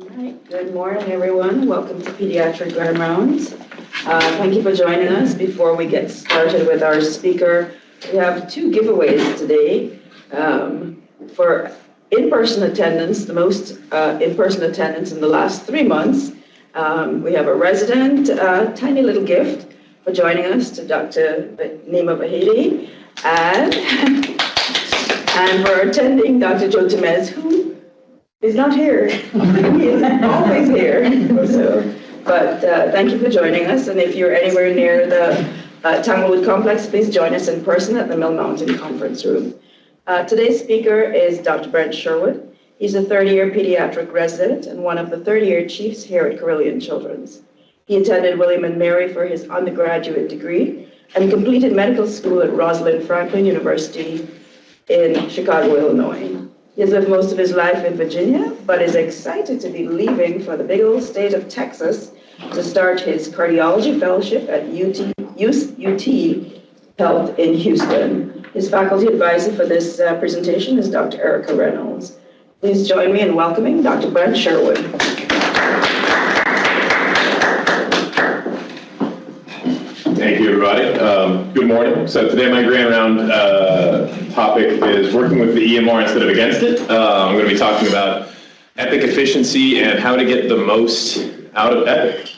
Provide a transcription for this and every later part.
All right. Good morning, everyone. Welcome to Pediatric Grand Rounds. Thank you for joining us. Before we get started with our speaker, we have two giveaways today. For in-person attendance, the most in-person attendance in the last 3 months, we have a resident tiny little gift for joining us to Dr. Nima Bahidi, and for attending Dr. Joe Temez, who is not here. He is always here. But thank you for joining us, and if you're anywhere near the Tanglewood Complex, please join us in person at the Mill Mountain Conference Room. Today's speaker is Dr. Brent Sherwood. He's a third-year pediatric resident and one of the third-year chiefs here at Carilion Children's. He attended William & Mary for his undergraduate degree and completed medical school at Rosalind Franklin University in Chicago, Illinois. He has lived most of his life in Virginia, but is excited to be leaving for the big old state of Texas to start his cardiology fellowship at UT Health in Houston. His faculty advisor for this presentation is Dr. Erica Reynolds. Please join me in welcoming Dr. Brent Sherwood. Thank you, everybody. Good morning. So today my grand round topic is working with the EMR instead of against it. I'm going to be talking about Epic efficiency and how to get the most out of Epic.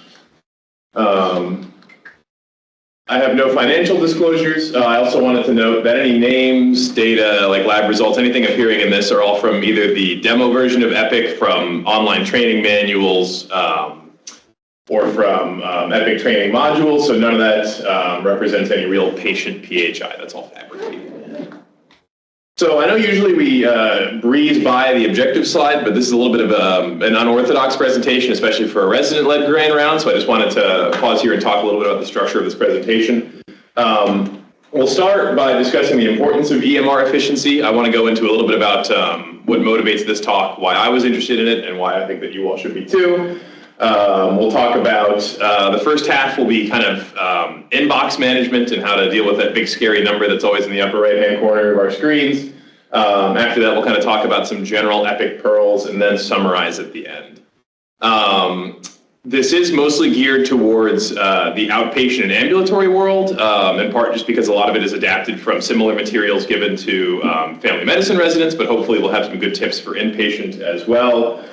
I have no financial disclosures. I also wanted to note that any names, data, like lab results, anything appearing in this are all from either the demo version of Epic, from online training manuals, or from Epic training modules, so none of that represents any real patient PHI. That's all fabricated. So I know usually we breeze by the objective slide, but this is a little bit of an unorthodox presentation, especially for a resident-led grand round, so I just wanted to pause here and talk a little bit about the structure of this presentation. We'll start by discussing the importance of EMR efficiency. I want to go into a little bit about what motivates this talk, why I was interested in it, and why I think that you all should be too. We'll talk about, the first half will be kind of inbox management and how to deal with that big scary number that's always in the upper right-hand corner of our screens. After that, we'll kind of talk about some general Epic pearls and then summarize at the end. This is mostly geared towards the outpatient and ambulatory world, in part just because a lot of it is adapted from similar materials given to family medicine residents, but hopefully we'll have some good tips for inpatient as well.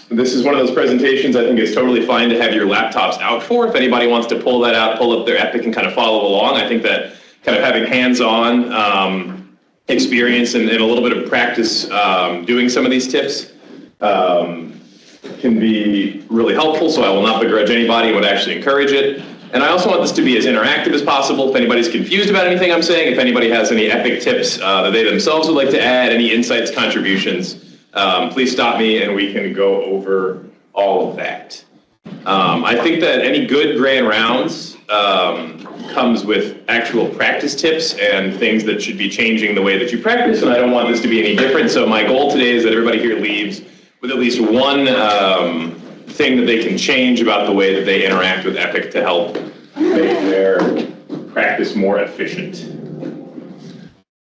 This is one of those presentations I think it's totally fine to have your laptops out for. If anybody wants to pull that out, pull up their Epic and kind of follow along, I think that kind of having hands-on experience and a little bit of practice doing some of these tips can be really helpful, so I will not begrudge anybody and would actually encourage it. And I also want this to be as interactive as possible. If anybody's confused about anything I'm saying, if anybody has any Epic tips that they themselves would like to add, any insights, contributions, please stop me and we can go over all of that. I think that any good grand rounds comes with actual practice tips and things that should be changing the way that you practice, and I don't want this to be any different. So my goal today is that everybody here leaves with at least one thing that they can change about the way that they interact with Epic to help make their practice more efficient.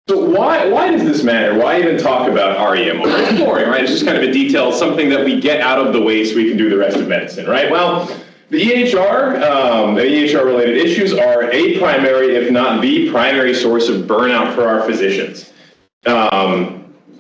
So why does this matter? Why even talk about REM? It's boring, right? It's just kind of a detail, something that we get out of the way so we can do the rest of medicine, right? Well, the EHR, the EHR-related issues are a primary, if not the primary source of burnout for our physicians.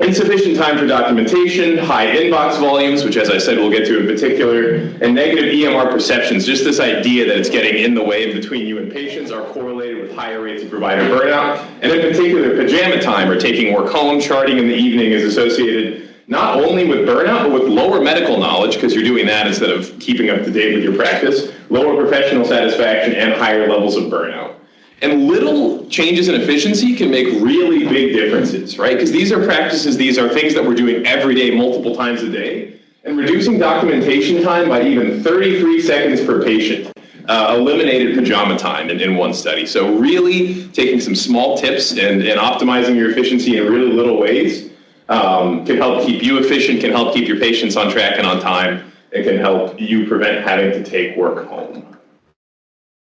Insufficient time for documentation, high inbox volumes, which as I said we'll get to in particular, and negative EMR perceptions, just this idea that it's getting in the way between you and patients, are correlated with higher rates of provider burnout. And in particular, pajama time or taking work home, charting in the evening is associated not only with burnout, but with lower medical knowledge, because you're doing that instead of keeping up to date with your practice, lower professional satisfaction, and higher levels of burnout. And little changes in efficiency can make really big differences, right? Because these are practices, these are things that we're doing every day, multiple times a day. And reducing documentation time by even 33 seconds per patient eliminated pajama time in one study. So really taking some small tips and optimizing your efficiency in really little ways can help keep you efficient, can help keep your patients on track and on time, and can help you prevent having to take work home.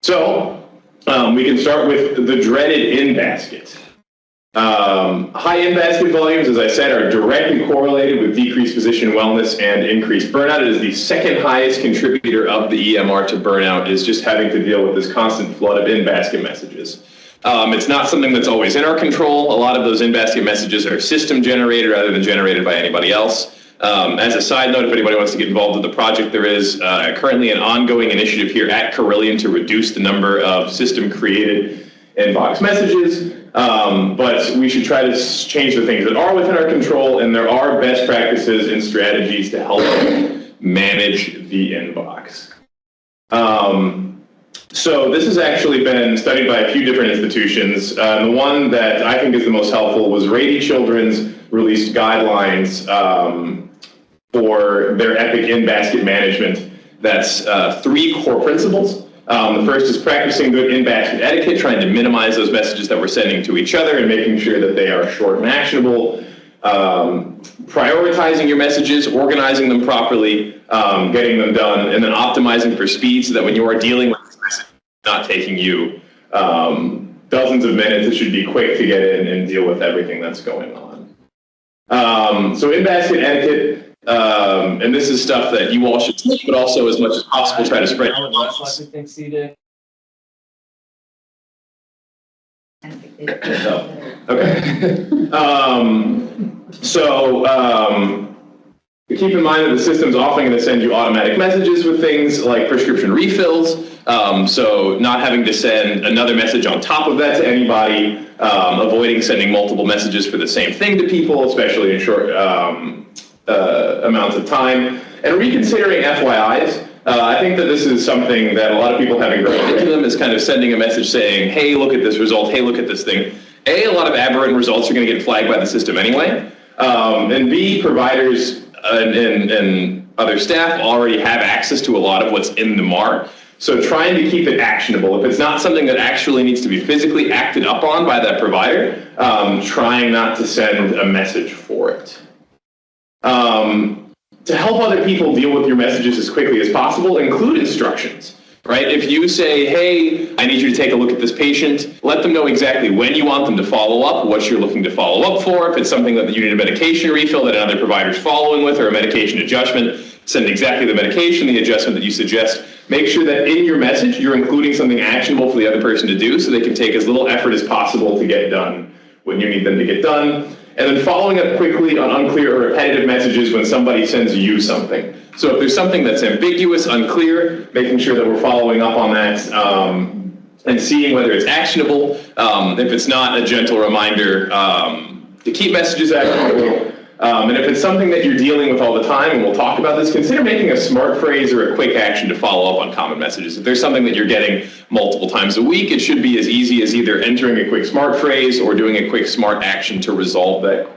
So we can start with the dreaded in basket. High in-basket volumes, as I said, are directly correlated with decreased physician wellness and increased burnout. It is the second highest contributor of the EMR to burnout, is just having to deal with this constant flood of in-basket messages. It's not something that's always in our control. A lot of those in-basket messages are system generated rather than generated by anybody else. As a side note, if anybody wants to get involved with the project, there is currently an ongoing initiative here at Carilion to reduce the number of system-created inbox messages. But we should try to change the things that are within our control, and there are best practices and strategies to help manage the inbox. So this has actually been studied by a few different institutions. The one that I think is the most helpful was Rady Children's released guidelines for their EPIC in-basket management. That's 3 core principles. The first is practicing good in-basket etiquette, trying to minimize those messages that we're sending to each other and making sure that they are short and actionable. Prioritizing your messages, organizing them properly, getting them done, and then optimizing for speed so that when you are dealing with this message, it's not taking you dozens of minutes. It should be quick to get in and deal with everything that's going on. So in-basket etiquette, and this is stuff that you all should take, but also as much as possible try to spread your knowledge. Keep in mind that the system's often going to send you automatic messages with things like prescription refills. So not having to send another message on top of that to anybody, avoiding sending multiple messages for the same thing to people, especially in short amounts of time, and reconsidering FYIs. I think that this is something that a lot of people having grown into them is kind of sending a message saying, hey, look at this result, hey, look at this thing. A lot of aberrant results are going to get flagged by the system anyway, and B, providers and other staff already have access to a lot of what's in the MAR. So trying to keep it actionable. If it's not something that actually needs to be physically acted up on by that provider, trying not to send a message for it. To help other people deal with your messages as quickly as possible, include instructions, right? If you say, hey, I need you to take a look at this patient, let them know exactly when you want them to follow up, what you're looking to follow up for. If it's something that you need a medication refill that another provider's following with, or a medication adjustment, send exactly the medication, the adjustment that you suggest. Make sure that in your message, you're including something actionable for the other person to do so they can take as little effort as possible to get done when you need them to get done. And then following up quickly on unclear or repetitive messages when somebody sends you something. So if there's something that's ambiguous, unclear, making sure that we're following up on that and seeing whether it's actionable. If it's not, a gentle reminder to keep messages actionable. And if it's something that you're dealing with all the time, and we'll talk about this, consider making a smart phrase or a quick action to follow up on common messages. If there's something that you're getting multiple times a week, it should be as easy as either entering a quick smart phrase or doing a quick smart action to resolve that.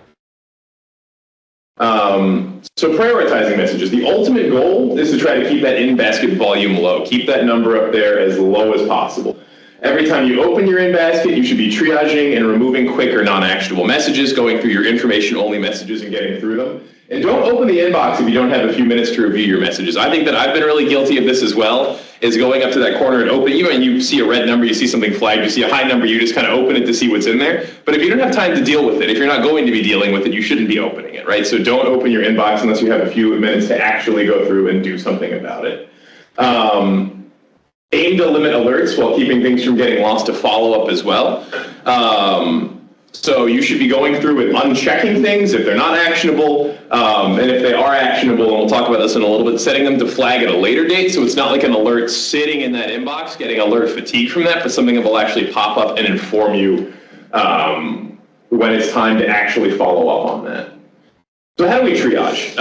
So prioritizing messages. The ultimate goal is to try to keep that in-basket volume low. Keep that number up there as low as possible. Every time you open your in-basket, you should be triaging and removing quick or non-actionable messages, going through your information-only messages and getting through them. And don't open the inbox if you don't have a few minutes to review your messages. I think that I've been really guilty of this as well, is going up to that corner and open, even when you see a red number, you see something flagged, you see a high number, you just kind of open it to see what's in there. But if you don't have time to deal with it, if you're not going to be dealing with it, you shouldn't be opening it, right? So don't open your inbox unless you have a few minutes to actually go through and do something about it. Aim to limit alerts while keeping things from getting lost to follow up as well. So you should be going through and unchecking things if they're not actionable, and if they are actionable, and we'll talk about this in a little bit, setting them to flag at a later date, so it's not like an alert sitting in that inbox, getting alert fatigue from that, but something that will actually pop up and inform you when it's time to actually follow up on that. So how do we triage?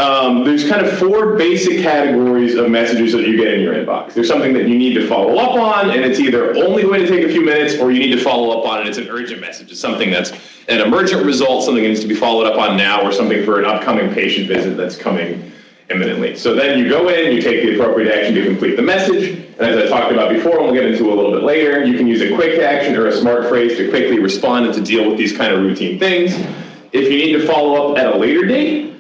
There's kind of 4 basic categories of messages that you get in your inbox. There's something that you need to follow up on, and it's either only going to take a few minutes, or you need to follow up on it. It's an urgent message. It's something that's an emergent result, something that needs to be followed up on now, or something for an upcoming patient visit that's coming imminently. So then you go in, you take the appropriate action to complete the message, and as I talked about before, and we'll get into a little bit later, you can use a quick action or a smart phrase to quickly respond and to deal with these kind of routine things. If you need to follow up at a later date,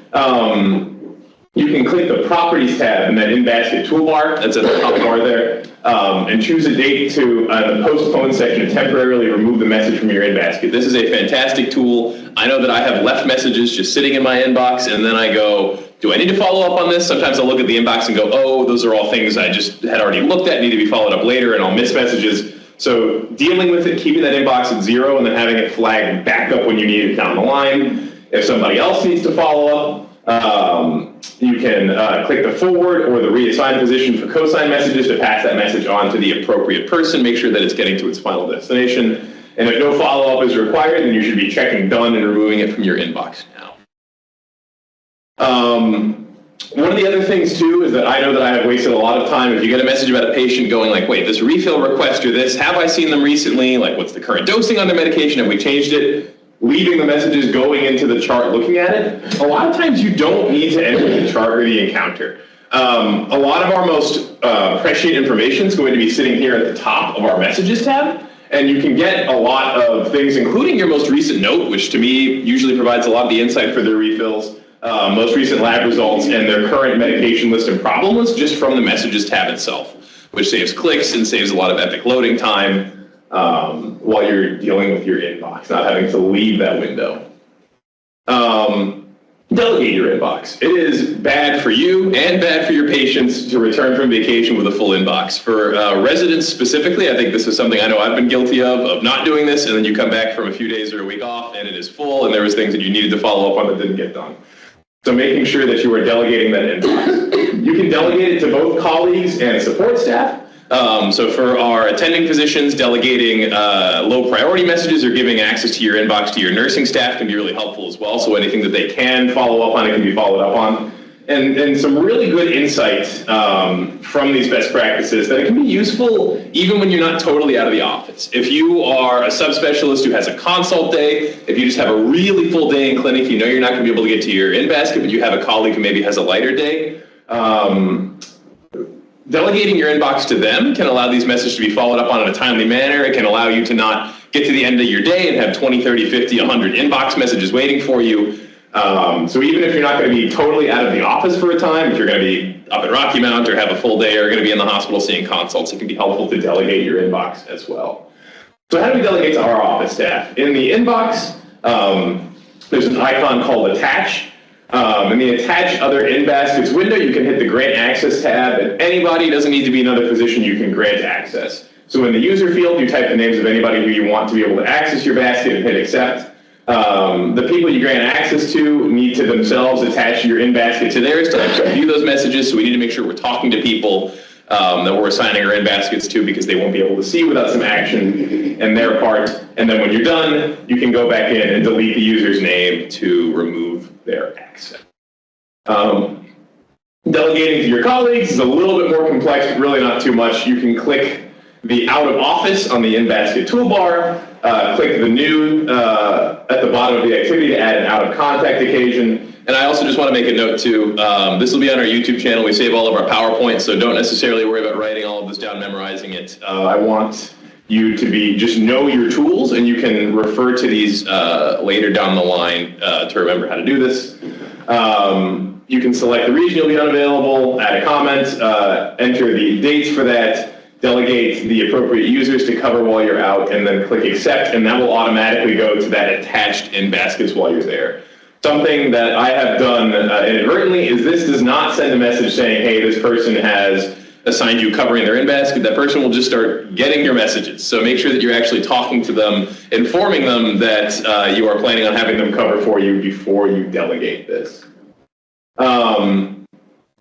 you can click the Properties tab in that in-basket toolbar that's at the top bar there, and choose a date to, in the postpone section, to temporarily remove the message from your in basket. This is a fantastic tool. I know that I have left messages just sitting in my inbox, and then I go, do I need to follow up on this? Sometimes I'll look at the inbox and go, oh, those are all things I just had already looked at, need to be followed up later, and I'll miss messages. So dealing with it, keeping that inbox at 0, and then having it flagged back up when you need it down the line. If somebody else needs to follow up, you can click the forward or the reassign position for cosign messages to pass that message on to the appropriate person, make sure that it's getting to its final destination. And if no follow-up is required, then you should be checking done and removing it from your inbox now. One of the other things too is that I know that I have wasted a lot of time. If you get a message about a patient going like, wait, this refill request or this, have I seen them recently? Like, what's the current dosing on their medication? Have we changed it? Leaving the messages, going into the chart, looking at it. A lot of times you don't need to enter the chart or the encounter. A lot of our most prescient information is going to be sitting here at the top of our messages tab. And you can get a lot of things, including your most recent note, which to me usually provides a lot of the insight for their refills, most recent lab results, and their current medication list and problem list just from the messages tab itself, which saves clicks and saves a lot of epic loading time while you're dealing with your inbox, not having to leave that window. Delegate your inbox. It is bad for you and bad for your patients to return from vacation with a full inbox. For residents specifically, I think this is something I know I've been guilty of not doing this, and then you come back from a few days or a week off and it is full and there was things that you needed to follow up on that didn't get done. So making sure that you are delegating that inbox. You can delegate it to both colleagues and support staff. So for our attending physicians, delegating low priority messages or giving access to your inbox to your nursing staff can be really helpful as well. So anything that they can follow up on, it can be followed up on. And some really good insight from these best practices that it can be useful even when you're not totally out of the office. If you are a subspecialist who has a consult day, if you just have a really full day in clinic, you know you're not going to be able to get to your in-basket, but you have a colleague who maybe has a lighter day, delegating your inbox to them can allow these messages to be followed up on in a timely manner. It can allow you to not get to the end of your day and have 20, 30, 50, 100 inbox messages waiting for you. So even if you're not going to be totally out of the office for a time, if you're going to be up at Rocky Mount or have a full day or going to be in the hospital seeing consults, it can be helpful to delegate your inbox as well. So how do we delegate to our office staff? In the inbox, there's an icon called Attach. In the Attach Other In-Baskets window, you can hit the Grant Access tab, and anybody, doesn't need to be another physician, you can grant access. So in the user field, you type the names of anybody who you want to be able to access your basket and hit Accept. The people you grant access to need to themselves attach your in-basket to theirs to actually view those messages, so we need to make sure we're talking to people that we're assigning our in-baskets to, because they won't be able to see without some action in their part. And then when you're done, you can go back in and delete the user's name to remove their access. Delegating to your colleagues is a little bit more complex, but really not too much. You can click the out of office on the in-basket toolbar, click the new at the bottom of the activity to add an out of contact occasion. And I also just want to make a note too, this will be on our YouTube channel. We save all of our PowerPoints, so don't necessarily worry about writing all of this down, memorizing it. I want you to just know your tools, and you can refer to these later down the line to remember how to do this. You can select the region you'll be unavailable, add a comment, enter the dates for that, delegate the appropriate users to cover while you're out, and then click Accept, and that will automatically go to that attached in baskets while you're there. Something that I have done inadvertently is this does not send a message saying, hey, this person has assigned you covering their in-basket. That person will just start getting your messages. So make sure that you're actually talking to them, informing them that you are planning on having them cover for you before you delegate this.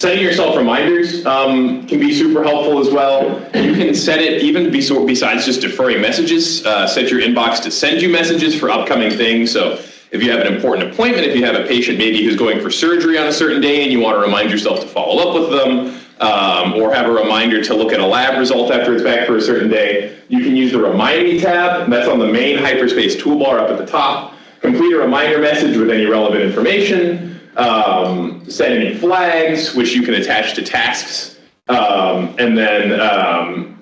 Setting yourself reminders can be super helpful as well. You can set it even besides just deferring messages, set your inbox to send you messages for upcoming things. So if you have an important appointment, if you have a patient maybe who's going for surgery on a certain day and you want to remind yourself to follow up with them, or have a reminder to look at a lab result after it's back for a certain day, you can use the Remind Me tab. That's on the main Hyperspace toolbar up at the top. Complete a reminder message with any relevant information. Set any flags, which you can attach to tasks, and then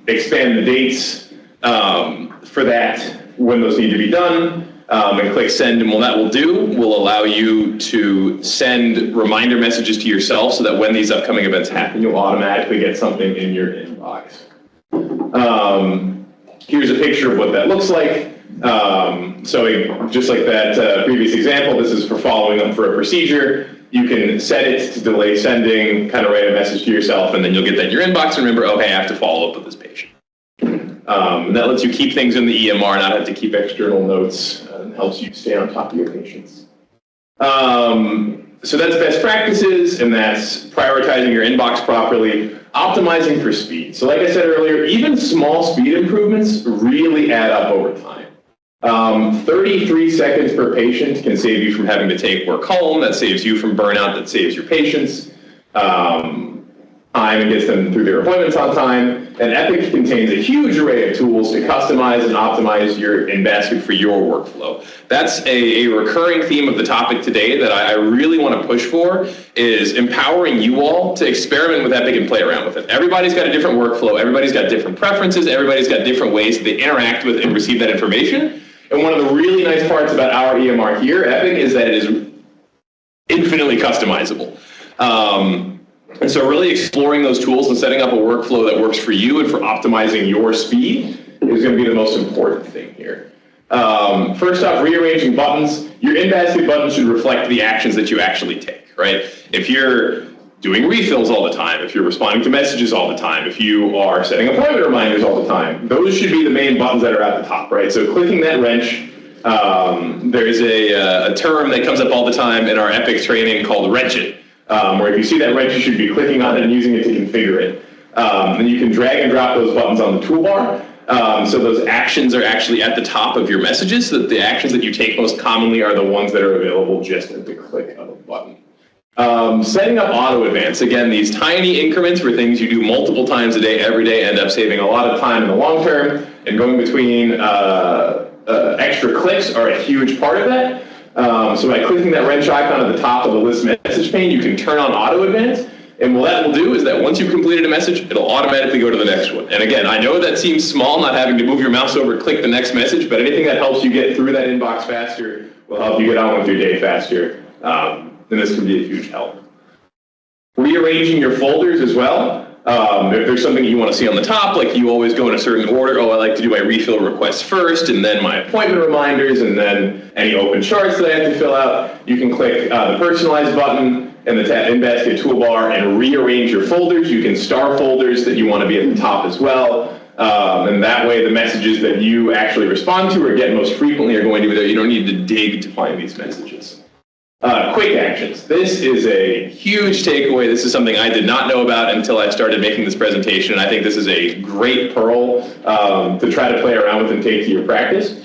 expand the dates for that when those need to be done, and click Send, and what that will allow you to send reminder messages to yourself so that when these upcoming events happen, you'll automatically get something in your inbox. Here's a picture of what that looks like. So just like that previous example, this is for following up for a procedure. You can set it to delay sending, kind of write a message to yourself, and then you'll get that in your inbox and remember, okay, I have to follow up with this patient. And that lets you keep things in the EMR, not have to keep external notes, and helps you stay on top of your patients. So that's best practices, and that's prioritizing your inbox properly, optimizing for speed. So like I said earlier, even small speed improvements really add up over time. 33 seconds per patient can save you from having to take work home. That saves you from burnout. That saves your patients time and gets them through their appointments on time. And Epic contains a huge array of tools to customize and optimize your in-basket for your workflow. That's a recurring theme of the topic today that I really want to push for, is empowering you all to experiment with Epic and play around with it. Everybody's got a different workflow. Everybody's got different preferences. Everybody's got different ways that they interact with and receive that information. And one of the really nice parts about our EMR here, Epic, is that it is infinitely customizable. And so really exploring those tools and setting up a workflow that works for you and for optimizing your speed is going to be the most important thing here. First off, rearranging buttons. Your in-basket button should reflect the actions that you actually take, right? If you're doing refills all the time, if you're responding to messages all the time, if you are setting appointment reminders all the time, those should be the main buttons that are at the top, right? So clicking that wrench, there's a term that comes up all the time in our Epic training called wrench it. Where if you see that wrench, you should be clicking on it and using it to configure it. Then you can drag and drop those buttons on the toolbar. So those actions are actually at the top of your messages, so that the actions that you take most commonly are the ones that are available just at the click of a button. Setting up auto advance. Again, these tiny increments for things you do multiple times a day, every day, end up saving a lot of time in the long term, and going between extra clicks are a huge part of that. So by clicking that wrench icon at the top of the list message pane, you can turn on auto advance. And what that will do is that once you've completed a message, it'll automatically go to the next one. And again, I know that seems small, not having to move your mouse over, click the next message, but anything that helps you get through that inbox faster will help you get on with your day faster. And this can be a huge help. Rearranging your folders as well. If there's something you want to see on the top, like you always go in a certain order, I like to do my refill requests first, and then my appointment reminders, and then any open charts that I have to fill out, you can click the personalized button in the in-basket toolbar and rearrange your folders. You can star folders that you want to be at the top as well. And that way the messages that you actually respond to or get most frequently are going to be there. You don't need to dig to find these messages. Quick actions. This is a huge takeaway. This is something I did not know about until I started making this presentation. I think this is a great pearl to try to play around with and take to your practice.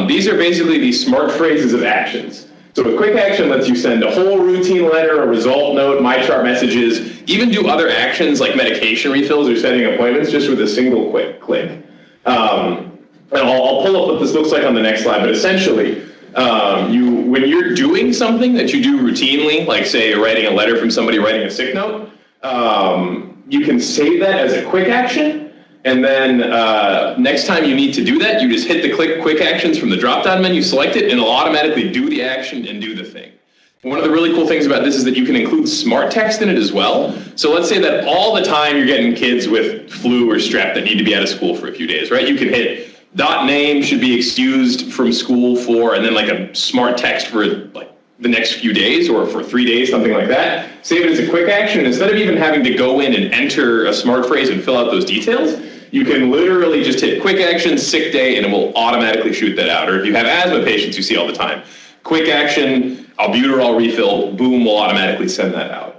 These are basically the smart phrases of actions. So a quick action lets you send a whole routine letter, a result note, MyChart messages, even do other actions like medication refills or setting appointments just with a single quick click. And I'll pull up what this looks like on the next slide, but essentially, when you're doing something that you do routinely, like say writing a letter from somebody, writing a sick note, you can save that as a quick action, and then next time you need to do that, you just hit the quick actions from the drop-down menu, select it, and it'll automatically do the action and do the thing. One of the really cool things about this is that you can include smart text in it as well. So let's say that all the time you're getting kids with flu or strep that need to be out of school for a few days, right? You can hit .name should be excused from school for, and then like a smart text for like the next few days or for 3 days, something like that. Save it as a quick action. Instead of even having to go in and enter a smart phrase and fill out those details, you can literally just hit quick action, sick day, and it will automatically shoot that out. Or if you have asthma patients you see all the time, quick action, albuterol refill, boom, will automatically send that out.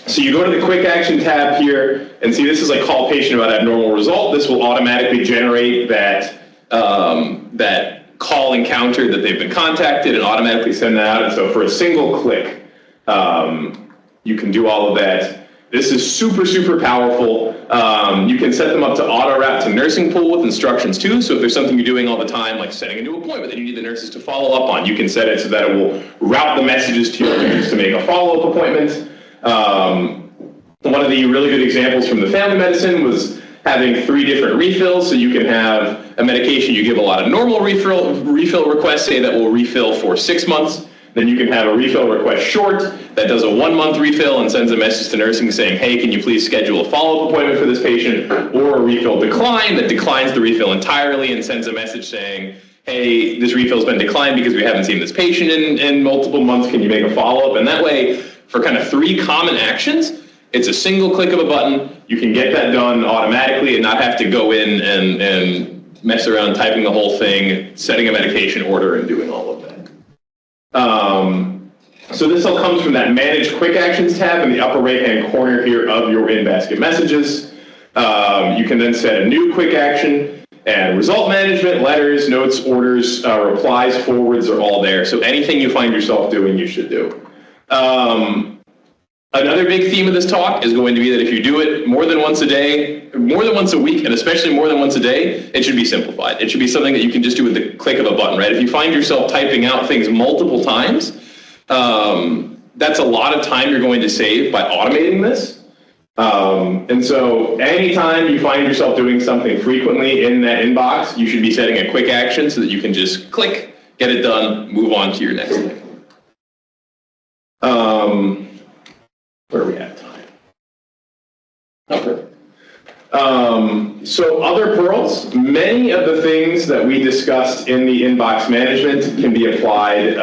So you go to the quick action tab here and see this is like call patient about abnormal result. This will automatically generate that, that call encounter that they've been contacted and automatically send that out. And so for a single click, you can do all of that. This is super, super powerful. You can set them up to auto route to nursing pool with instructions too. So if there's something you're doing all the time, like setting a new appointment that you need the nurses to follow up on, you can set it so that it will route the messages to your nurse to make a follow-up appointment. One of the really good examples from the family medicine was having 3 different refills. So you can have a medication you give a lot of normal refill requests, say that will refill for 6 months. Then you can have a refill request short that does a 1-month refill and sends a message to nursing saying, hey, can you please schedule a follow-up appointment for this patient? Or a refill decline that declines the refill entirely and sends a message saying, hey, this refill's been declined because we haven't seen this patient in multiple months. Can you make a follow-up? And that way, for kind of 3 common actions, it's a single click of a button. You can get that done automatically and not have to go in and mess around typing the whole thing, setting a medication order, and doing all of that. So this all comes from that Manage Quick Actions tab in the upper right-hand corner here of your in-basket messages. You can then set a new quick action, and result management, letters, notes, orders, replies, forwards are all there. So anything you find yourself doing, you should do. Another big theme of this talk is going to be that if you do it more than once a day, more than once a week, and especially more than once a day, it should be simplified. It should be something that you can just do with the click of a button, right? If you find yourself typing out things multiple times, that's a lot of time you're going to save by automating this. And so anytime you find yourself doing something frequently in that inbox, you should be setting a quick action so that you can just click, get it done, move on to your next thing. Where are we at time? Okay. So other pearls, many of the things that we discussed in the inbox management can be applied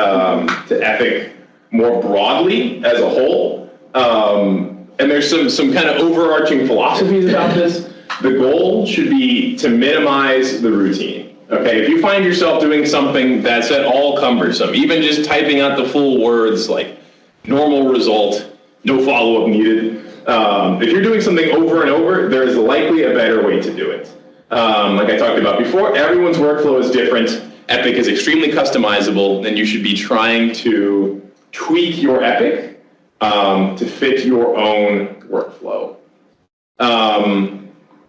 to Epic more broadly as a whole. And there's some kind of overarching philosophies about this. The goal should be to minimize the routine. Okay, if you find yourself doing something that's at all cumbersome, even just typing out the full words like normal result, no follow-up needed. If you're doing something over and over, there is likely a better way to do it. Like I talked about before, everyone's workflow is different. Epic is extremely customizable, and you should be trying to tweak your Epic to fit your own workflow.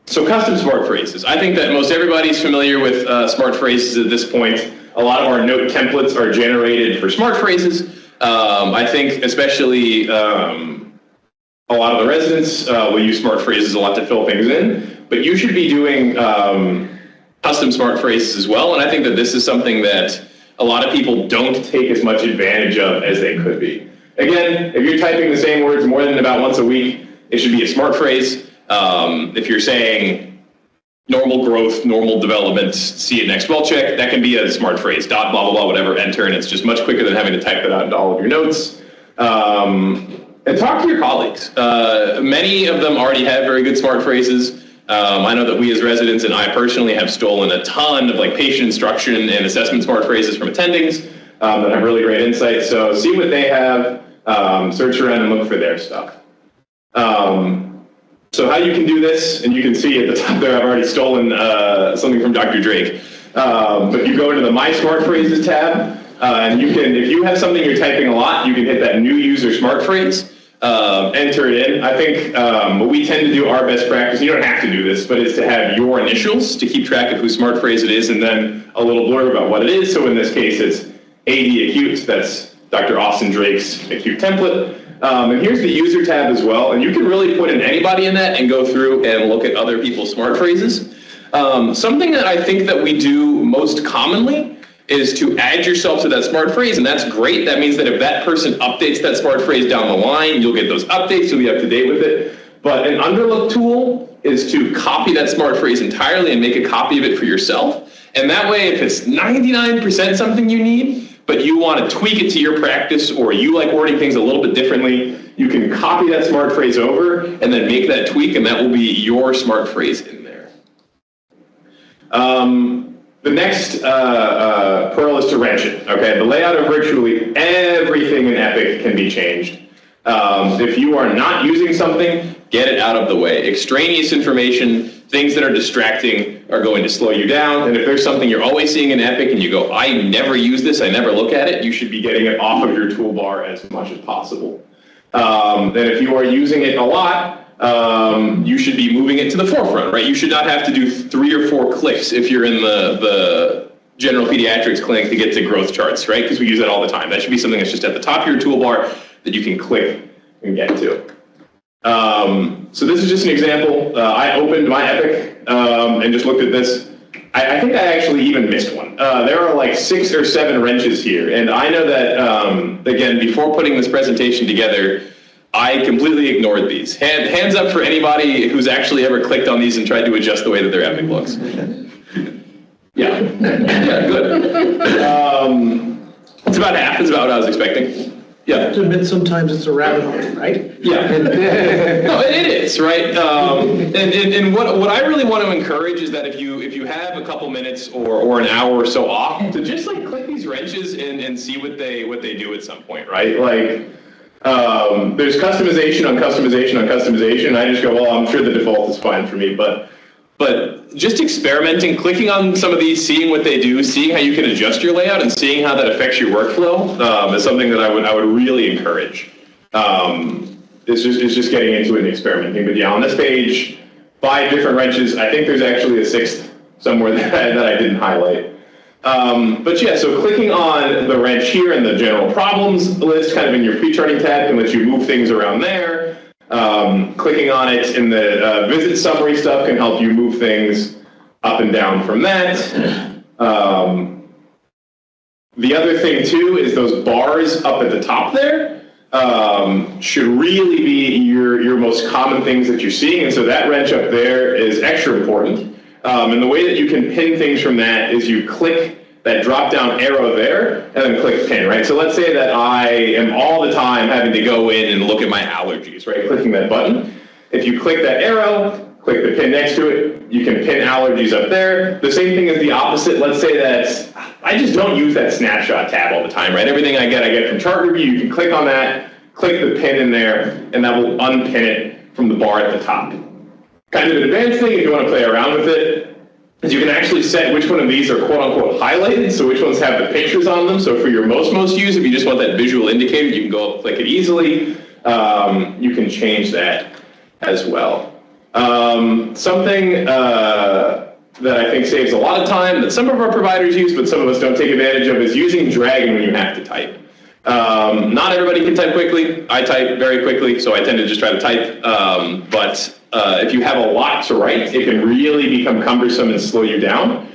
So custom smart phrases. I think that most everybody's familiar with smart phrases at this point. A lot of our note templates are generated for smart phrases. I think especially a lot of the residents will use smart phrases a lot to fill things in, but you should be doing custom smart phrases as well, and I think that this is something that a lot of people don't take as much advantage of as they could be. Again, if you're typing the same words more than about once a week, it should be a smart phrase. If you're saying normal growth, normal development, see you next well check, that can be a smart phrase, dot, blah, blah, blah, whatever, enter, and it's just much quicker than having to type that out into all of your notes. And talk to your colleagues. Many of them already have very good smart phrases. I know that we as residents and I personally have stolen a ton of like patient instruction and assessment smart phrases from attendings that have really great insights. So see what they have, search around and look for their stuff. So how you can do this, and you can see at the top there I've already stolen something from Dr. Drake. But you go into the My Smart Phrases tab, and you can, if you have something you're typing a lot, you can hit that New User Smart Phrase, enter it in. I think what we tend to do, our best practice, you don't have to do this, but is to have your initials to keep track of whose smart phrase it is, and then a little blurb about what it is. So in this case, it's AD Acute, that's Dr. Austin Drake's acute template. And here's the user tab as well, and you can really put in anybody in that and go through and look at other people's smart phrases. Something that I think that we do most commonly is to add yourself to that smart phrase, and that's great. That means that if that person updates that smart phrase down the line, you'll get those updates, you'll be up to date with it. But an underlook tool is to copy that smart phrase entirely and make a copy of it for yourself. And that way, if it's 99% something you need, but you want to tweak it to your practice, or you like wording things a little bit differently, you can copy that smart phrase over and then make that tweak, and that will be your smart phrase in there. The next pearl is to wrench it. Okay, the layout of virtually everything in Epic can be changed. If you are not using something, get it out of the way. Extraneous information, things that are distracting are going to slow you down. And if there's something you're always seeing in Epic and you go, I never use this, I never look at it, you should be getting it off of your toolbar as much as possible. And if you are using it a lot, you should be moving it to the forefront, right? You should not have to do 3 or 4 clicks if you're in the general pediatrics clinic to get to growth charts, right? Because we use that all the time. That should be something that's just at the top of your toolbar that you can click and get to. So this is just an example. I opened my Epic and just looked at this. I think I actually even missed one. There are like 6 or 7 wrenches here, and I know that, again, before putting this presentation together, I completely ignored these. Hands up for anybody who's actually ever clicked on these and tried to adjust the way that their Epic looks. Yeah, yeah, good. It's about half, it's about what I was expecting. Yeah. To admit, sometimes it's a rabbit hole, right? Yeah. No, it is, right? And what I really want to encourage is that if you have a couple minutes or an hour or so off, to just like click these wrenches and see what they do at some point, right? Like, there's customization on customization on customization. I just go, well, I'm sure the default is fine for me, but just experimenting, clicking on some of these, seeing what they do, seeing how you can adjust your layout, and seeing how that affects your workflow is something that I would really encourage. It's just getting into it and experimenting. But yeah, on this page, 5 different wrenches. I think there's actually a 6th somewhere that I didn't highlight. But yeah, so clicking on the wrench here in the general problems list, kind of in your pre-charting tab, can let you move things around there. Clicking on it in the visit summary stuff can help you move things up and down from that. The other thing too is those bars up at the top there should really be your most common things that you're seeing, and so that wrench up there is extra important. And the way that you can pin things from that is you click that drop-down arrow there, and then click pin, right? So let's say that I am all the time having to go in and look at my allergies, right? Clicking that button. If you click that arrow, click the pin next to it, you can pin allergies up there. The same thing as the opposite. Let's say that I just don't use that snapshot tab all the time, right? Everything I get from chart review, you can click on that, click the pin in there, and that will unpin it from the bar at the top. Kind of an advanced thing if you want to play around with it, is you can actually set which one of these are quote-unquote highlighted, so which ones have the pictures on them. So for your most use, if you just want that visual indicator, you can go up, click it easily. You can change that as well. Something that I think saves a lot of time that some of our providers use, but some of us don't take advantage of, is using Dragon when you have to type. Not everybody can type quickly. I type very quickly, so I tend to just try to type. But if you have a lot to write, it can really become cumbersome and slow you down.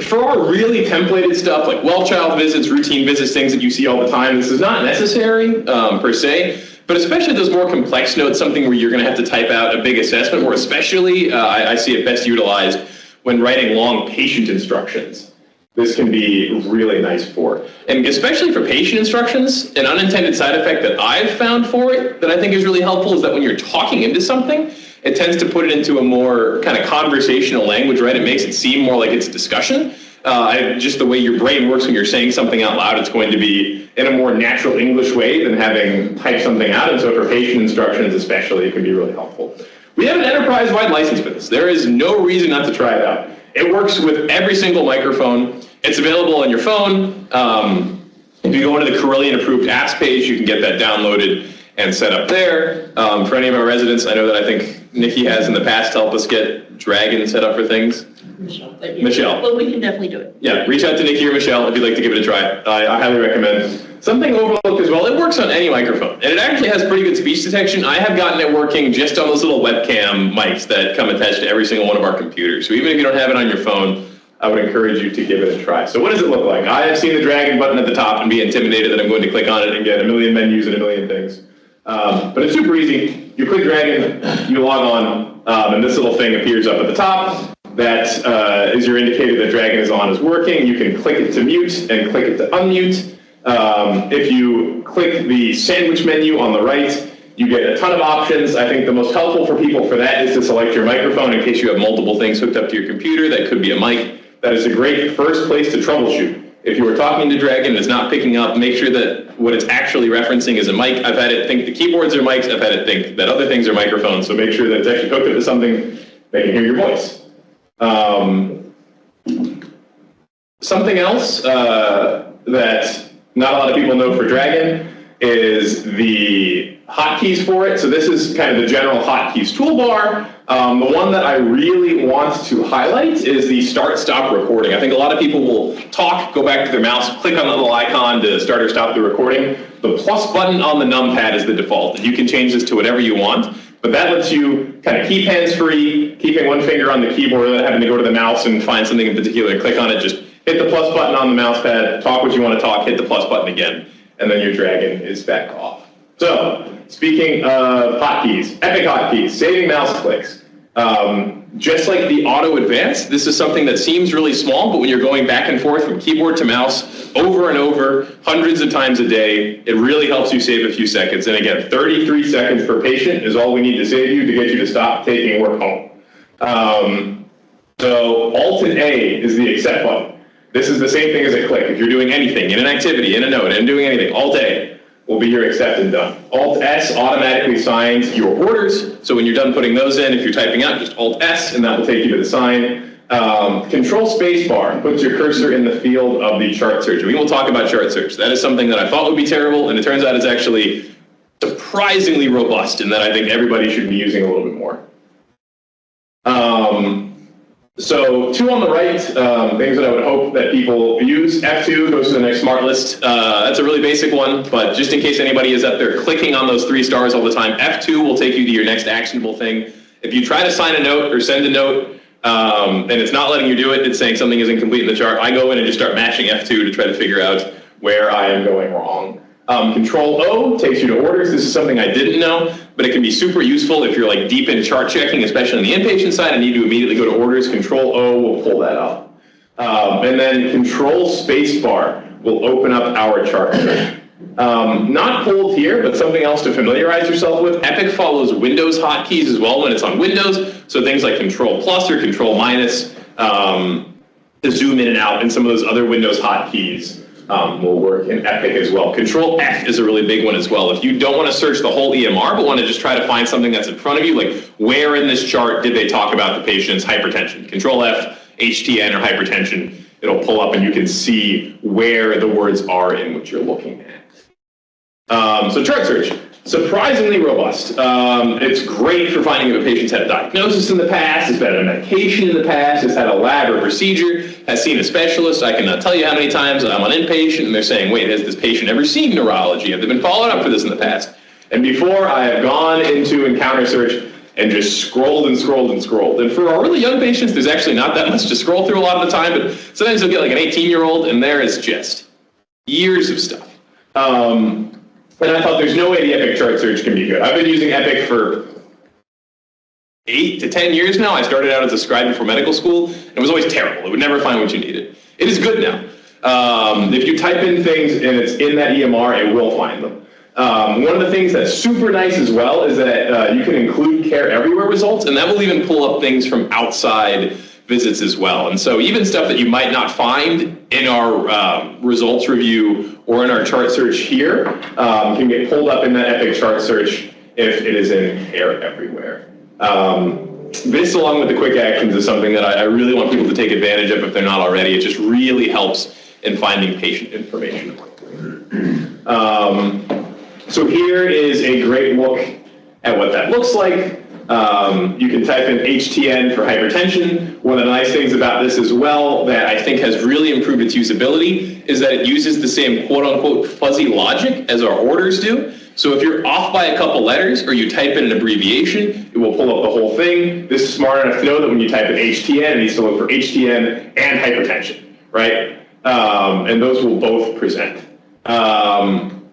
For our really templated stuff, like well-child visits, routine visits, things that you see all the time, this is not necessary per se. But especially those more complex notes, something where you're going to have to type out a big assessment, or especially I see it best utilized when writing long patient instructions. This can be really nice for. And especially for patient instructions, an unintended side effect that I've found for it that I think is really helpful is that when you're talking into something, it tends to put it into a more kind of conversational language, right? It makes it seem more like it's a discussion. Just the way your brain works when you're saying something out loud, it's going to be in a more natural English way than having typed something out. And so for patient instructions especially, it can be really helpful. We have an enterprise-wide license for this. There is no reason not to try it out. It works with every single microphone. It's available on your phone. If you go into the Carilion approved apps page, you can get that downloaded and set up there. For any of our residents, I know that I think Nikki has in the past helped us get Dragon set up for things. Michelle. Michelle. Well, we can definitely do it. Yeah, reach out to Nikki or Michelle if you'd like to give it a try. I highly recommend. Something overlooked as well, it works on any microphone. And it actually has pretty good speech detection. I have gotten it working just on those little webcam mics that come attached to every single one of our computers. So even if you don't have it on your phone, I would encourage you to give it a try. So what does it look like? I have seen the Dragon button at the top and be intimidated that I'm going to click on it and get a million menus and a million things. But it's super easy. You click Dragon, you log on, and this little thing appears up at the top. That is your indicator that Dragon is on, is working. You can click it to mute and click it to unmute. If you click the sandwich menu on the right, you get a ton of options. I think the most helpful for people for that is to select your microphone in case you have multiple things hooked up to your computer. That could be a mic. That is a great first place to troubleshoot. If you are talking to Dragon and it's not picking up, make sure that what it's actually referencing is a mic. I've had it think the keyboards are mics. I've had it think that other things are microphones. So make sure that it's actually hooked up to something that can hear your voice. Something else that not a lot of people know for Dragon is the hotkeys for it. So this is kind of the general hotkeys toolbar. The one that I really want to highlight is the start-stop recording. I think a lot of people will talk, go back to their mouse, click on the little icon to start or stop the recording. The plus button on the numpad is the default. You can change this to whatever you want. But that lets you kind of keep hands free, keeping one finger on the keyboard without having to go to the mouse and find something in particular, click on it, just hit the plus button on the mouse pad, talk what you want to talk, hit the plus button again, and then your dragon is back off. So, speaking of hotkeys, epic hotkeys, saving mouse clicks. Just like the auto advance, this is something that seems really small, but when you're going back and forth from keyboard to mouse over and over, hundreds of times a day, it really helps you save a few seconds. And again, 33 seconds per patient is all we need to save you to get you to stop taking work home. So Alt and A is the accept button. This is the same thing as a click. If you're doing anything in an activity, in a note, and doing anything, Alt A will be your accept and done. Alt S automatically signs your orders. So when you're done putting those in, if you're typing out, just Alt S, and that will take you to the sign. Control spacebar puts your cursor in the field of the chart search. We will talk about chart search. That is something that I thought would be terrible, and it turns out it's actually surprisingly robust, and that I think everybody should be using a little bit more. So 2 on the right, things that I would hope that people use. F2 goes to the next smart list. That's a really basic one, but just in case anybody is up there clicking on those 3 stars all the time, F2 will take you to your next actionable thing. If you try to sign a note or send a note, and it's not letting you do it, it's saying something is incomplete in the chart, I go in and just start mashing F2 to try to figure out where I am going wrong. Control O takes you to orders. This is something I didn't know, but it can be super useful if you're like deep in chart checking, especially on the inpatient side, and need to immediately go to orders. Control O will pull that up. And then Control Spacebar will open up our chart. Not pulled here, but something else to familiarize yourself with. Epic follows Windows hotkeys as well when it's on Windows, so things like Control Plus or Control Minus to zoom in and out, and some of those other Windows hotkeys will work in Epic as well. Control F is a really big one as well. If you don't want to search the whole EMR, but want to just try to find something that's in front of you, like where in this chart did they talk about the patient's hypertension? Control F, HTN or hypertension, it'll pull up and you can see where the words are in what you're looking at. So chart search, surprisingly robust. It's great for finding if a patient's had a diagnosis in the past, has been on medication in the past, has had a lab or procedure, has seen a specialist. I cannot tell you how many times I'm on inpatient and they're saying, wait, has this patient ever seen neurology? Have they been followed up for this in the past? And before, I have gone into Encounter Search and just scrolled and scrolled and scrolled. And for our really young patients, there's actually not that much to scroll through a lot of the time, but sometimes you'll get like an 18-year-old and there is just years of stuff. And I thought there's no way the Epic chart search can be good. I've been using Epic for 8 to 10 years now. I started out as a scribe before medical school, and it was always terrible. It would never find what you needed. It is good now. If you type in things and it's in that EMR, it will find them. One of the things that's super nice as well is that you can include Care Everywhere results, and that will even pull up things from outside visits as well. And so even stuff that you might not find in our results review or in our chart search here can get pulled up in that Epic chart search if it is in Care Everywhere. This, along with the quick actions, is something that I really want people to take advantage of if they're not already. It just really helps in finding patient information. So here is a great look at what that looks like. You can type in HTN for hypertension. One of the nice things about this as well that I think has really improved its usability is that it uses the same quote-unquote fuzzy logic as our orders do. So if you're off by a couple letters or you type in an abbreviation, it will pull up the whole thing. This is smart enough to know that when you type in HTN, it needs to look for HTN and hypertension, right? And those will both present.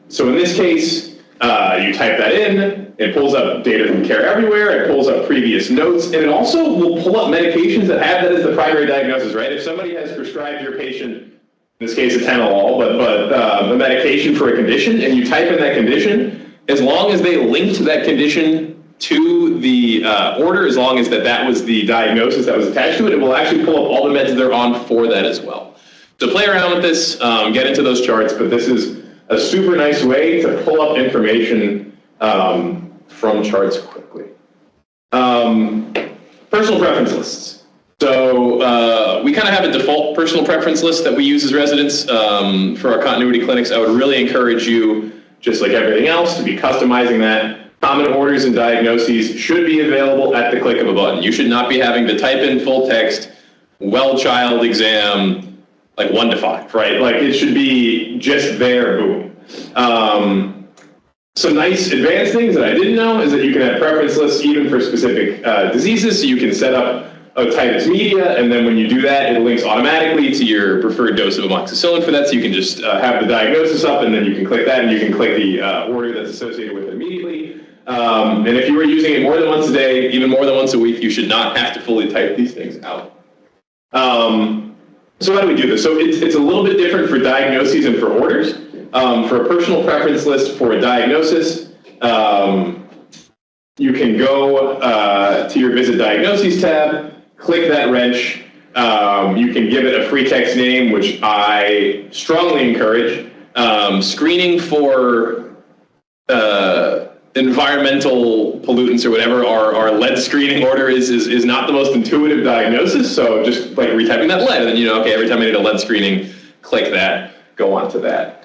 So in this case, you type that in, it pulls up data from Care Everywhere, it pulls up previous notes, and it also will pull up medications that have that as the primary diagnosis, right? If somebody has prescribed your patient, in this case a Atenolol, but a medication for a condition, and you type in that condition, as long as they linked that condition to the order, as long as that was the diagnosis that was attached to it, it will actually pull up all the meds they're on for that as well. So play around with this, get into those charts, but this is a super nice way to pull up information from charts quickly. Personal preference lists. So we kind of have a default personal preference list that we use as residents for our continuity clinics. I would really encourage you, just like everything else, to be customizing that. Common orders and diagnoses should be available at the click of a button. You should not be having to type in full text, well child exam, like 1 to 5, right? Like it should be just there, boom. Some nice advanced things that I didn't know is that you can have preference lists even for specific diseases. So you can set up otitis media, and then when you do that, it links automatically to your preferred dose of amoxicillin for that. So you can just have the diagnosis up, and then you can click that, and you can click the order that's associated with it immediately. And if you were using it more than once a day, even more than once a week, you should not have to fully type these things out. So how do we do this? So it's a little bit different for diagnoses and for orders. For a personal preference list for a diagnosis, you can go to your Visit Diagnoses tab, click that wrench. You can give it a free text name, which I strongly encourage. Screening for environmental pollutants or whatever, our lead screening order is not the most intuitive diagnosis. So just like retyping that lead, and then okay, every time I need a lead screening, click that, go on to that.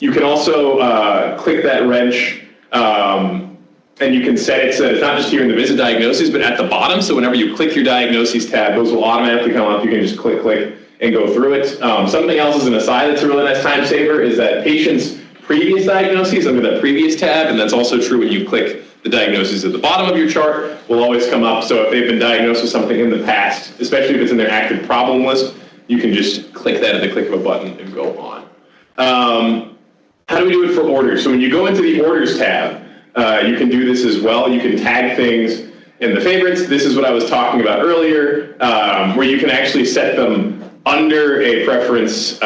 You can also click that wrench, and you can set it so that it's not just here in the Visit Diagnoses, but at the bottom. So whenever you click your Diagnoses tab, those will automatically come up. You can just click and go through it. Something else as an aside that's a really nice time saver is that patients' previous diagnoses under that previous tab, and that's also true when you click the diagnoses at the bottom of your chart, will always come up. So if they've been diagnosed with something in the past, especially if it's in their active problem list, you can just click that at the click of a button and go on. How do we do it for orders? So when you go into the Orders tab, you can do this as well. You can tag things in the favorites. This is what I was talking about earlier, where you can actually set them under a preference.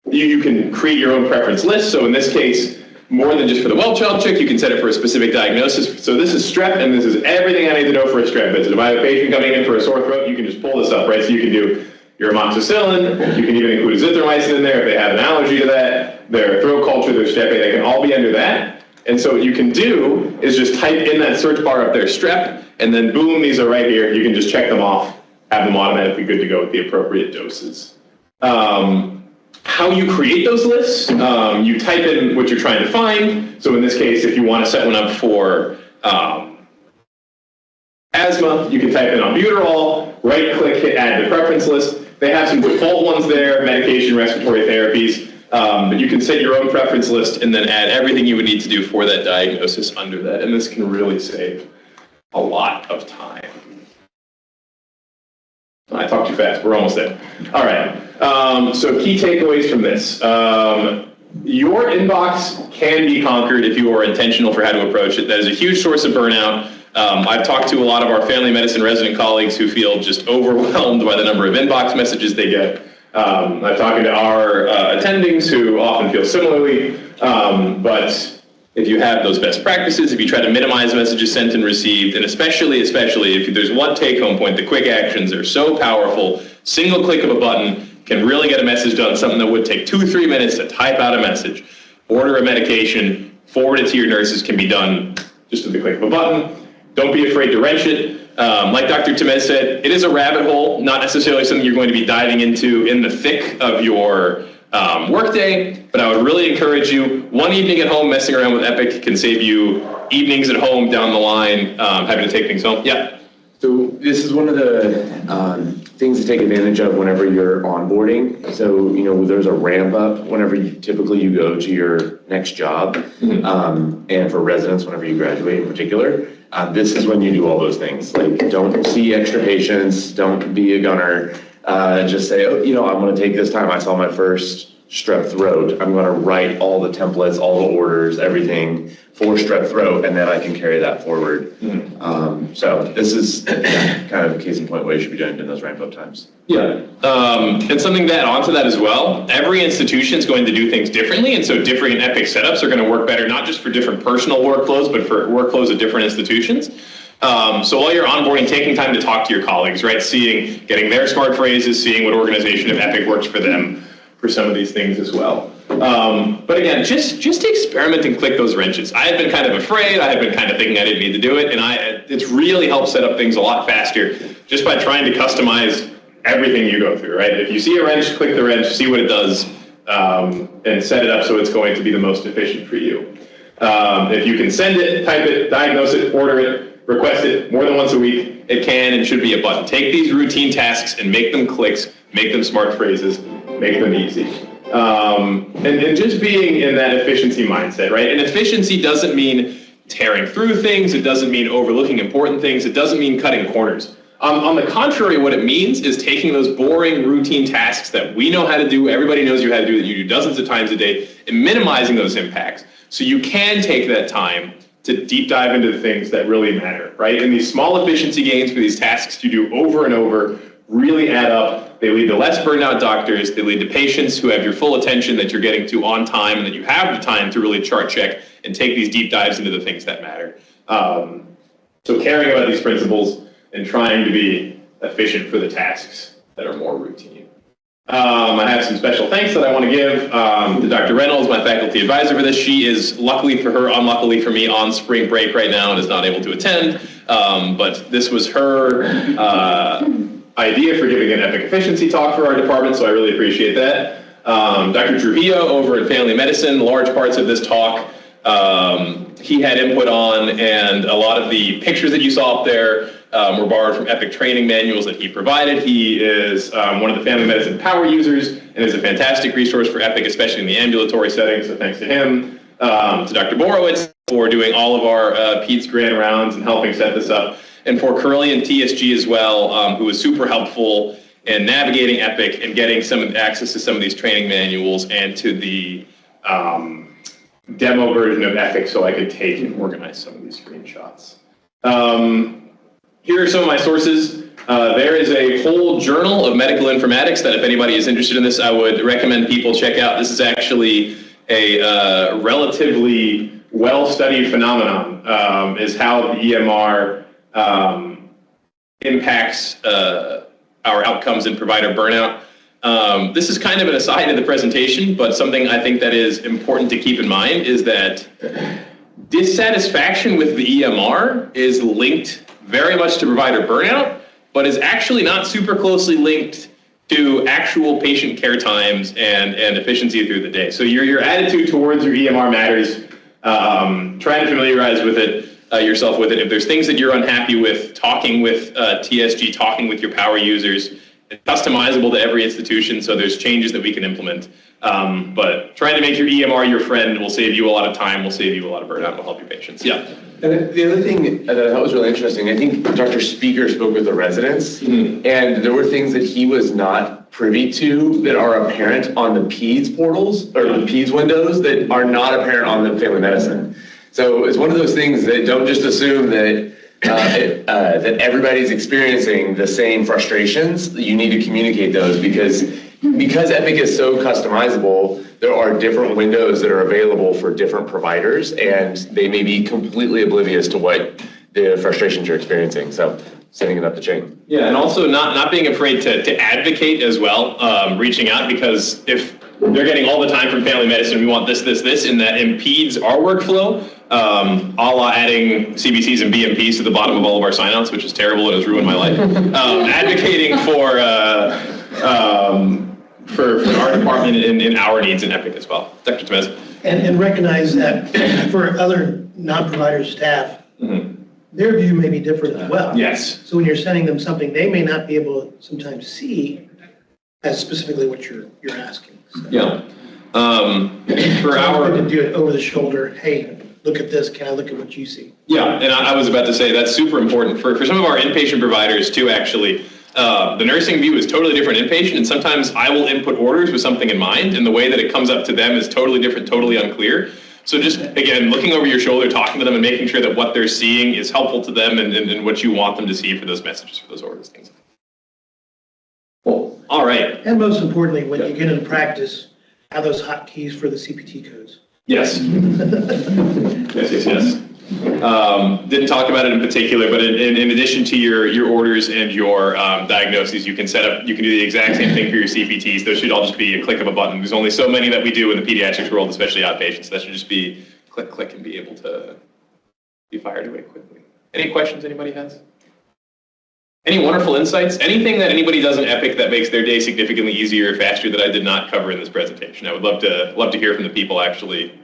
You can create your own preference list. So in this case, more than just for the well-child check, you can set it for a specific diagnosis. So this is strep, and this is everything I need to know for a strep visit. If I have a patient coming in for a sore throat, you can just pull this up, right? So you can do your amoxicillin, you can even include azithromycin in there if they have an allergy to that, their throat culture, their strep A, they can all be under that. And so what you can do is just type in that search bar up there, strep, and then boom, these are right here. You can just check them off, have them automatically good to go with the appropriate doses. How you create those lists, you type in what you're trying to find. So in this case, if you want to set one up for asthma, you can type in albuterol, right-click, hit add to preference list. They have some default ones there, medication, respiratory therapies, but you can set your own preference list and then add everything you would need to do for that diagnosis under that. And this can really save a lot of time. I talked too fast, we're almost there. All right, so key takeaways from this. Your inbox can be conquered if you are intentional for how to approach it. That is a huge source of burnout. I've talked to a lot of our family medicine resident colleagues who feel just overwhelmed by the number of inbox messages they get. I'm talking to our attendings who often feel similarly, but if you have those best practices, if you try to minimize messages sent and received, and especially if there's one take-home point, the quick actions are so powerful. Single click of a button can really get a message done, something that would take 2-3 minutes to type out a message. Order a medication, forward it to your nurses can be done just with the click of a button. Don't be afraid to wrench it. Like Dr. Temez said, it is a rabbit hole, not necessarily something you're going to be diving into in the thick of your workday, but I would really encourage you, one evening at home messing around with Epic can save you evenings at home down the line, having to take things home. Yeah. So this is one of the things to take advantage of whenever you're onboarding. So, there's a ramp up whenever typically you go to your next job, and for residents, whenever you graduate in particular. This is when you do all those things. Like, don't see extra patients, don't be a gunner. Just say, I'm going to take this time. I saw my first strep throat. I'm going to write all the templates, all the orders, everything for strep throat, and then I can carry that forward. So this is kind of a case in point what you should be doing in those ramp up times. Yeah, and something to add on to that as well, every institution is going to do things differently, and so different Epic setups are going to work better, not just for different personal workflows, but for workflows at different institutions. So while you're onboarding, taking time to talk to your colleagues, right? Getting their smart phrases, seeing what organization of Epic works for them for some of these things as well. But again, just experiment and click those wrenches. I had been kind of afraid. I had been kind of thinking I didn't need to do it, and it's really helped set up things a lot faster just by trying to customize everything you go through, right? If you see a wrench, click the wrench, see what it does, and set it up so it's going to be the most efficient for you. If you can send it, type it, diagnose it, order it, request it more than once a week, it can and should be a button. Take these routine tasks and make them clicks, make them smart phrases, make them easy. And just being in that efficiency mindset, right? And efficiency doesn't mean tearing through things. It doesn't mean overlooking important things. It doesn't mean cutting corners. On the contrary, what it means is taking those boring routine tasks that we know how to do, everybody knows you how to do, that you do dozens of times a day, and minimizing those impacts. So you can take that time to deep dive into the things that really matter, right? And these small efficiency gains for these tasks you do over and over really add up. They lead to less burned out doctors. They lead to patients who have your full attention, that you're getting to on time, and that you have the time to really chart check and take these deep dives into the things that matter. So caring about these principles and trying to be efficient for the tasks that are more routine. I have some special thanks that I want to give to Dr. Reynolds, my faculty advisor for this. She is, luckily for her, unluckily for me, on spring break right now and is not able to attend. But this was her idea for giving an epic efficiency talk for our department, so I really appreciate that. Dr. Trujillo over at Family Medicine, large parts of this talk he had input on, and a lot of the pictures that you saw up there were borrowed from Epic training manuals that he provided. He is one of the family medicine power users and is a fantastic resource for Epic, especially in the ambulatory setting, so thanks to him. To Dr. Borowitz for doing all of our PEDS grand rounds and helping set this up, and for Carilion TSG as well, who was super helpful in navigating Epic and getting some access to some of these training manuals and to the demo version of Epic so I could take and organize some of these screenshots. Here are some of my sources. There is a whole journal of medical informatics that if anybody is interested in this, I would recommend people check out. This is actually a relatively well-studied phenomenon, is how the EMR impacts our outcomes in provider burnout. This is kind of an aside to the presentation, but something I think that is important to keep in mind is that dissatisfaction with the EMR is linked very much to provider burnout, but is actually not super closely linked to actual patient care times and efficiency through the day. So your attitude towards your EMR matters. Try to familiarize with it, yourself with it. If there's things that you're unhappy with, talking with TSG, talking with your power users, it's customizable to every institution, so there's changes that we can implement. But trying to make your EMR your friend will save you a lot of time, will save you a lot of burnout, will help your patients. Yeah. And the other thing that I thought was really interesting, I think Dr. Speaker spoke with the residents, and there were things that he was not privy to that are apparent on the PEDS portals, or the PEDS windows, that are not apparent on the family medicine. So it's one of those things that don't just assume that that everybody's experiencing the same frustrations. You need to communicate those because Epic is so customizable. There are different windows that are available for different providers, and they may be completely oblivious to what the frustrations you're experiencing. So setting it up the chain. Yeah, and also not being afraid to advocate as well, reaching out, because if they're getting all the time from family medicine, we want this, and that impedes our workflow, a la adding CBCs and BMPs to the bottom of all of our signouts, which is terrible and has ruined my life. Advocating for our department in our needs in Epic as well. Dr. Temez. And recognize that for other non-provider staff, their view may be different as well. Yes. So when you're sending them something, they may not be able to sometimes see as specifically what you're asking. So. Yeah. For our to do it over the shoulder, hey, look at this, can I look at what you see? Yeah, and I was about to say that's super important for some of our inpatient providers too, actually. The nursing view is totally different inpatient, and sometimes I will input orders with something in mind, and the way that it comes up to them is totally different, totally unclear. So just, again, looking over your shoulder, talking to them, and making sure that what they're seeing is helpful to them and what you want them to see for those messages, for those orders, things. Cool. All right. And most importantly, when you get into practice, have those hotkeys for the CPT codes. Yes. Yes. Didn't talk about it in particular, but in addition to your orders and your diagnoses, you can do the exact same thing for your CPTs. Those should all just be a click of a button. There's only so many that we do in the pediatrics world, especially outpatients. So that should just be click, click, and be able to be fired away quickly. Any questions anybody has? Any wonderful insights? Anything that anybody does in Epic that makes their day significantly easier or faster that I did not cover in this presentation? I would love to hear from the people actually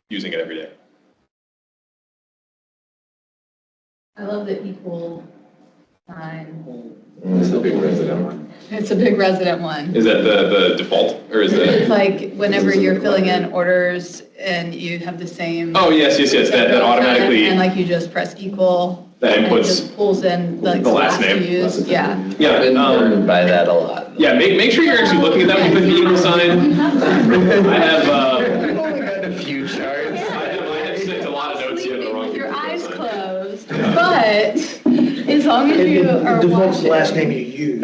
using it every day. I love the equal sign. Still being resident. It's a big resident one. Is that the default, or is It's that? like whenever you're filling in orders and you have the same. Oh, yes, that automatically. And like you just press equal. That and it inputs just pulls in like the last you name. use. Yeah. Yeah, I've been burned by that a lot. yeah, make sure you're actually looking at that when you put the equal sign. I have, I've only gotten a few shards. I have sent a lot of notes in the Sleeping wrong. with your eyes closed, but as long as you It are defaults the watching. last name you use.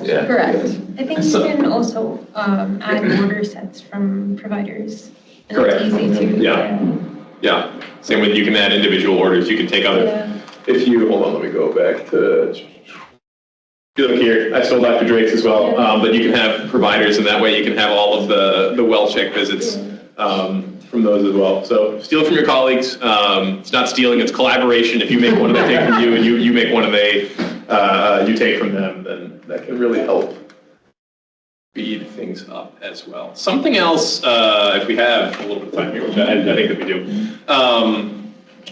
Yeah. Correct. I think you can also add order sets from providers. And Correct. it's easy to. Yeah, same with, you can add individual orders, you can take other, Yeah. if you, hold on, let me go back to, if you look here, I stole Dr. Drake's as well, but you can have providers, and that way you can have all of the well-check visits from those as well. So steal from your colleagues, it's not stealing, it's collaboration. If you make one and they take from you, and you make one and you take from them, then that can really help speed things up as well. Something else, if we have a little bit of time here, which I think that we do.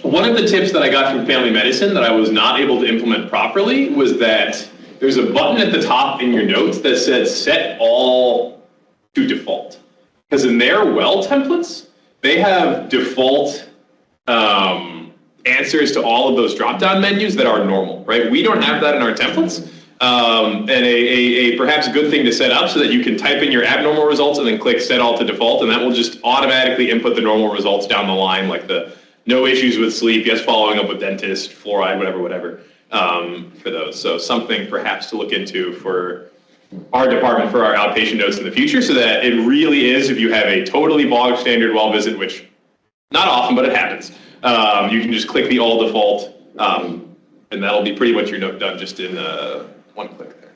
One of the tips that I got from family medicine that I was not able to implement properly was that there's a button at the top in your notes that says set all to default. Because in their well templates, they have default answers to all of those drop-down menus that are normal, right? We don't have that in our templates. And a perhaps good thing to set up so that you can type in your abnormal results and then click set all to default, and that will just automatically input the normal results down the line, like the no issues with sleep, yes following up with dentist, fluoride, whatever, for those. So something perhaps to look into for our department for our outpatient notes in the future, so that it really is, if you have a totally bog standard well visit, which not often, but it happens, you can just click the all default, and that'll be pretty much your note done just in one click there.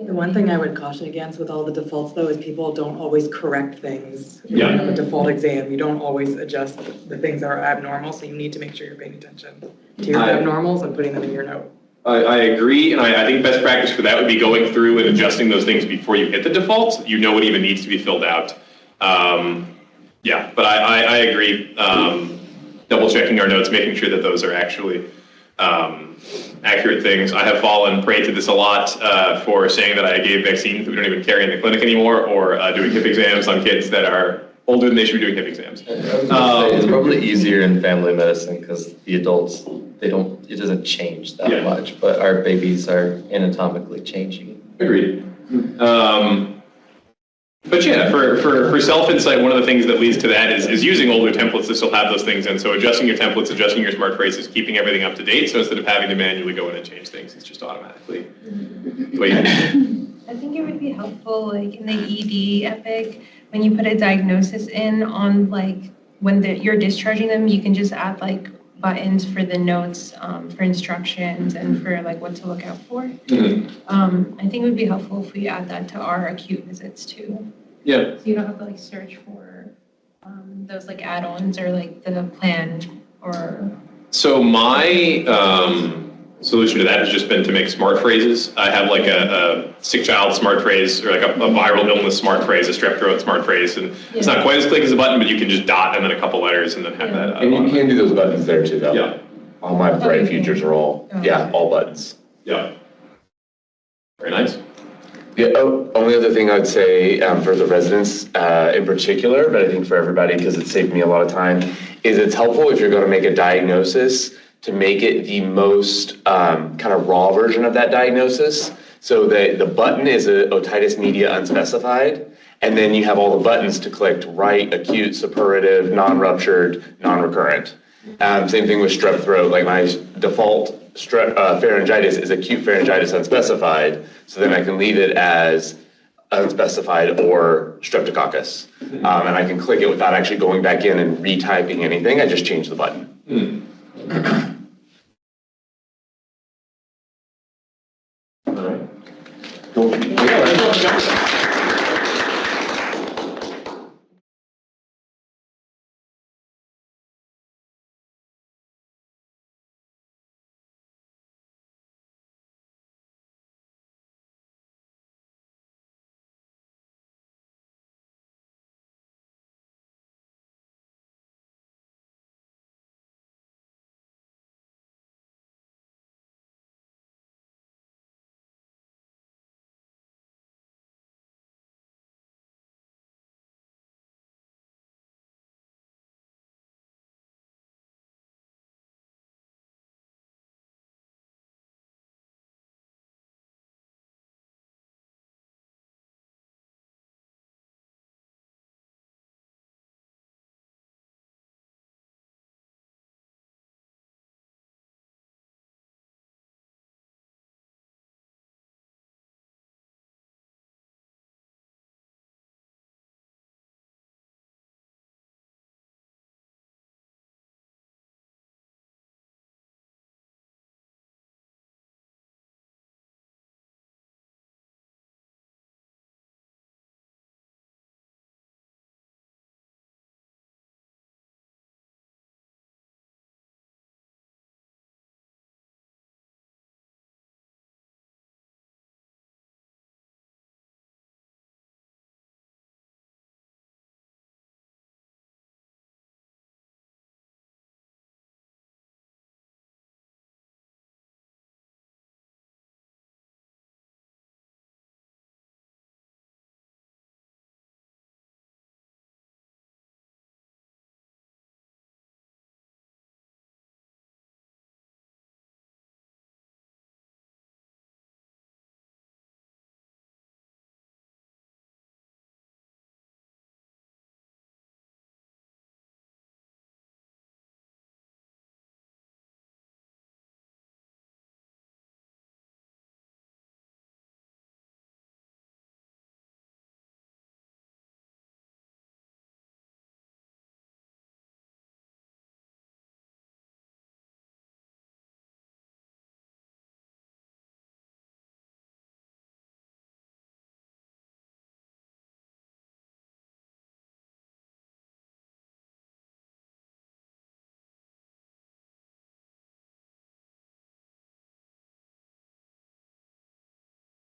The one thing I would caution against with all the defaults though is people don't always correct things. Yeah. You have a default exam, you don't always adjust the things that are abnormal, so you need to make sure you're paying attention to your abnormals and putting them in your note. I agree, and I think best practice for that would be going through and adjusting those things before you hit the defaults. You know what even needs to be filled out. Yeah, but I agree. Double checking our notes, making sure that those are actually accurate things. I have fallen prey to this a lot for saying that I gave vaccines that we don't even carry in the clinic anymore, or doing hip exams on kids that are older than they should be doing hip exams. I was gonna say, it's probably easier in family medicine because the adults, it doesn't change that much, but our babies are anatomically changing. Agreed. But yeah, for self-insight, one of the things that leads to that is using older templates that still have those things in. So adjusting your templates, adjusting your smart phrases, keeping everything up to date. So instead of having to manually go in and change things, it's just automatically the way you do. I think it would be helpful, like in the ED epic, when you put a diagnosis in on like when you're discharging them, you can just add like buttons for the notes, for instructions and for like what to look out for. I think it would be helpful if we add that to our acute visits too. Yeah. So you don't have to like search for those like add-ons or like the plan or. So my solution to that has just been to make smart phrases. I have like a sick child smart phrase, or like a viral illness smart phrase, a strep throat smart phrase, and it's not quite as quick as a button, but you can just dot and then a couple letters and then have that. And you can do those buttons there too, though. Yeah. All my bright futures are all, all buttons. Yeah. Very nice. The only other thing I'd say for the residents in particular, but I think for everybody, because it saved me a lot of time, is it's helpful if you're going to make a diagnosis to make it the most kind of raw version of that diagnosis. So the button is a otitis media unspecified, and then you have all the buttons to click to write acute, suppurative, non-ruptured, non-recurrent. Same thing with strep throat, like my default pharyngitis is acute pharyngitis unspecified, so then I can leave it as unspecified or streptococcus. And I can click it without actually going back in and retyping anything, I just change the button. All right. Cool.